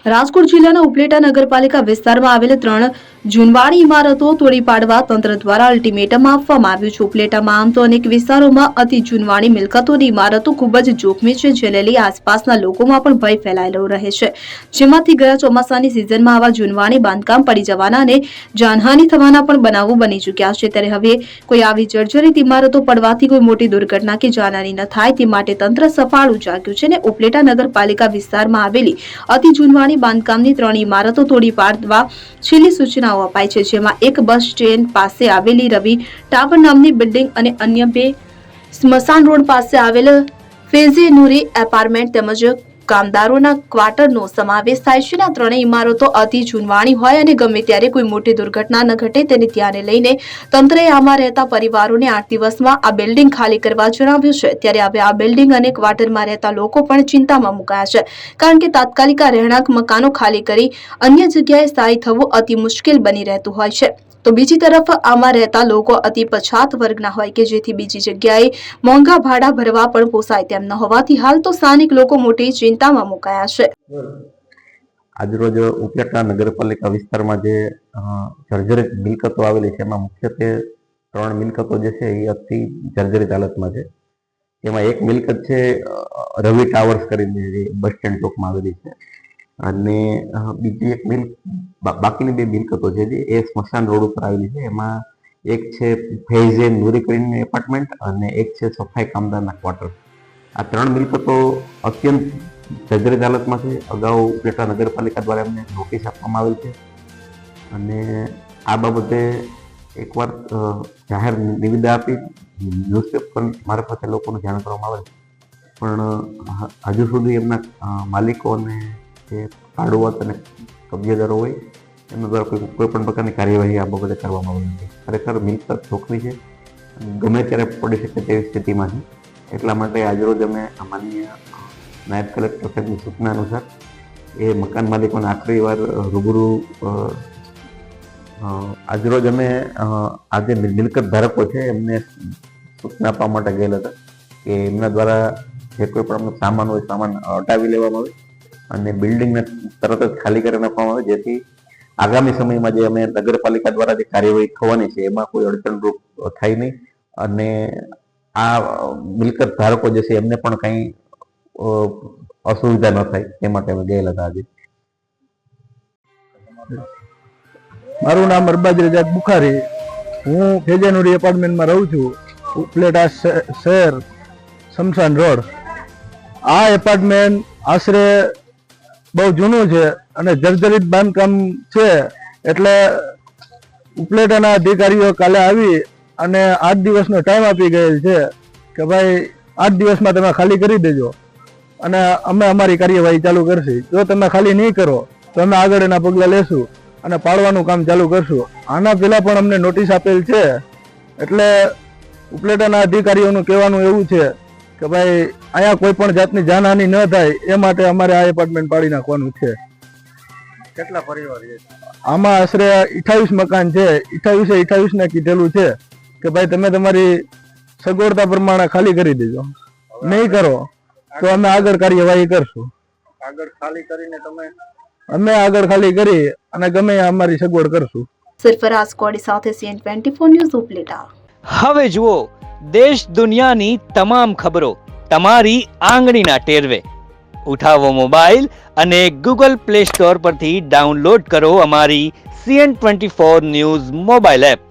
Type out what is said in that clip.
રાજકોટ જિલ્લાના ઉપલેટા નગરપાલિકા વિસ્તારમાં આવેલ 3 જૂનવાણી ઇમારતો તોડી પાડવા તંત્ર દ્વારા અલ્ટિમેટમ આપવામાં આવ્યું છે. ઉપલેટામાં આમ તો અનેક વિસ્તારોમાં અતિ જૂનવાણી મિલકતોની ઇમારતો ખૂબ જ જોખમી છે, જેને લઈ આસપાસના લોકોમાં પણ ભય ફેલાયેલો રહે છે. જેમાંથી ગયા ચોમાસાની સિઝનમાં આવા જૂનવાણી બાંધકામ પડી જવાના અને જાનહાનિ થવાના પણ બનાવો બની ચૂક્યા છે. ત્યારે હવે કોઈ આવી જર્જરિત ઇમારતો પડવાથી કોઈ મોટી દુર્ઘટના કે જાનહાનિ ન થાય તે માટે તંત્ર સફાળું જાગ્યું છે અને ઉપલેટા નગરપાલિકા વિસ્તારમાં આવેલી અતિ જૂનવાણી બાંધકામની 3 ઇમારતો તોડી પાડવા છેલ્લી સૂચનાઓ અપાઈ છે. જેમાં એક બસ સ્ટેન્ડ પાસે આવેલી રવિ ટાવર નામની બિલ્ડિંગ અને અન્ય 2 સ્મશાન રોડ પાસે આવેલ ફેઝે નૂરી એપાર્ટમેન્ટ તેમજ કામદારોના ક્વાર્ટરનો સમાવેશ થાય છે. આ 3 ઇમારતો અતિ જૂનવાણી હોય અને ગમે ત્યારે કોઈ મોટી દુર્ઘટના ન ઘટે તેને ધ્યાને લઈને તંત્રએ આમાં રહેતા પરિવારોને 8 દિવસમાં આ બિલ્ડિંગ ખાલી કરવા જણાવ્યું છે. ત્યારે હવે આ બિલ્ડિંગ અને ક્વાર્ટરમાં રહેતા લોકો પણ ચિંતામાં મુકાયા છે, કારણ કે તાત્કાલિક આ રહેણાંક મકાનો ખાલી કરી અન્ય જગ્યાએ સ્થાયી થવું અતિ મુશ્કેલ બની રહેતું હોય છે. તો બીજી તરફ આમાં રહેતા લોકો અતિ પછાત વર્ગના હોય કે જેથી બીજી જગ્યાએ મોંઘા ભાડા ભરવા પણ પોસાય તેમ ન હોવાથી હાલ તો સ્થાનિક લોકો મોટી ચિંતામાં મુકાયા છે. આજરોજ ઉપલેટા નગરપાલિકા વિસ્તારમાં જે જર્જરિત મિલકતો આવેલી છે એમાં મુખ્યત્વે 3 મિલકતો જે છે એ અતિ જર્જરિત હાલતમાં છે. એમાં એક મિલકત છે રવિ ટાવર્સ કરીને જે બસ સ્ટેન્ડ ચોકમાં આવેલી છે, અને બીજી એક બાકીની 2 મિલકતો છે જે એ સ્મશાન રોડ ઉપર આવેલી છે. એમાં એક છે ફૈઝે નૂરી કરીને એપાર્ટમેન્ટ અને એક છે સફાઈ કામદારના ક્વાર્ટર. આ 3 મિલકતો અત્યંત જર્જરિત હાલતમાં છે. અગાઉ ઉપલેટા નગરપાલિકા દ્વારા એમને નોટિસ આપવામાં આવેલ છે અને આ બાબતે એકવાર જાહેર નિવેદન આપી ન્યૂઝપેપર મારફતે લોકોને જાણ કરવામાં આવેલ, પણ હજુ સુધી એમના માલિકો અને જે ભાડુઆત અને કબજેદારો હોય એમના દ્વારા કોઈ પણ પ્રકારની કાર્યવાહી આ બાબતે કરવામાં આવેલ નથી. ખરેખર મિલકત જોખમી છે, ગમે ત્યારે પડી શકે તેવી સ્થિતિમાં છે. એટલા માટે આજરોજ અમે માનનીય નાયબ કલેક્ટર સાહેબની સૂચના અનુસાર એ મકાન માલિકોને આખરી વાર રૂબરૂ આજરોજ અમે આ જે મિલકત ધારકો છે એમને સૂચના આપવા માટે ગયેલા હતા કે એમના દ્વારા જે કોઈ પણ સામાન હોય સામાન હટાવી લેવામાં આવે અને બિલ્ડિંગને તરત જ ખાલી કરી નાખવામાં આવે, જેથી આગામી સમયમાં જે અમે નગરપાલિકા દ્વારા જે કાર્યવાહી થવાની છે એમાં કોઈ અડચણરૂપ થાય નહીં અને આ મિલકત ધારકો જે છે એમને પણ કંઈ અસુવિધા ન થાય તે માટે અમે ગયેલા હતા. આજે મારું નામ અરબાજ રજાક બુખારી, હું ફેજેનુરી એપાર્ટમેન્ટમાં રહું છું, ઉપલેટા શહેર, શમશાન રોડ. આ એપાર્ટમેન્ટ આશરે બહુ જૂનું છે અને જર્જરિત બાંધકામ છે, એટલે ઉપલેટાના અધિકારીઓ કાલે આવી અને 8 દિવસનો ટાઈમ આપી ગયેલ છે કે ભાઈ 8 દિવસમાં તમે ખાલી કરી દેજો અને અમે અમારી કાર્યવાહી ચાલુ કરશી. જો તમે ખાલી નહીં કરો તો અમે આગળ એના પગલાં લેશું અને પાડવાનું કામ ચાલુ કરશું. આના પહેલા પણ અમને નોટિસ આપેલ છે, એટલે ઉપલેટાના અધિકારીઓનું કહેવાનું એવું છે કે ભાઈ અહીંયા કોઈ પણ જાતની જાનહાનિ ન થાય એ માટે અમારે આ એપાર્ટમેન્ટ પાડી નાખવાનું છે. કેટલા પરિવાર છે આમાં? આશરે 28 મકાન છે. 28 ને કીધેલું છે કે ભાઈ તમે તમારી સગવડતા પ્રમાણે ખાલી કરી દેજો, નહીં કરો તો અમે આગળ કાર્યવાહી કરશું. આગળ ખાલી કરીને અમે આગળ ખાલી કરી અને ગમે અમારી સગવડ કરશું. સરફરાઝ કોડી સાથે CN24 ન્યૂઝ ઉપલેટા. હવે જુઓ દેશ દુનિયાની તમામ ખબરો તમારી આંગળીના ટેરવે. ઉઠાવો મોબાઈલ અને Google Play Store પરથી ડાઉનલોડ કરો અમારી CN24 ન્યૂઝ મોબાઈલ એપ.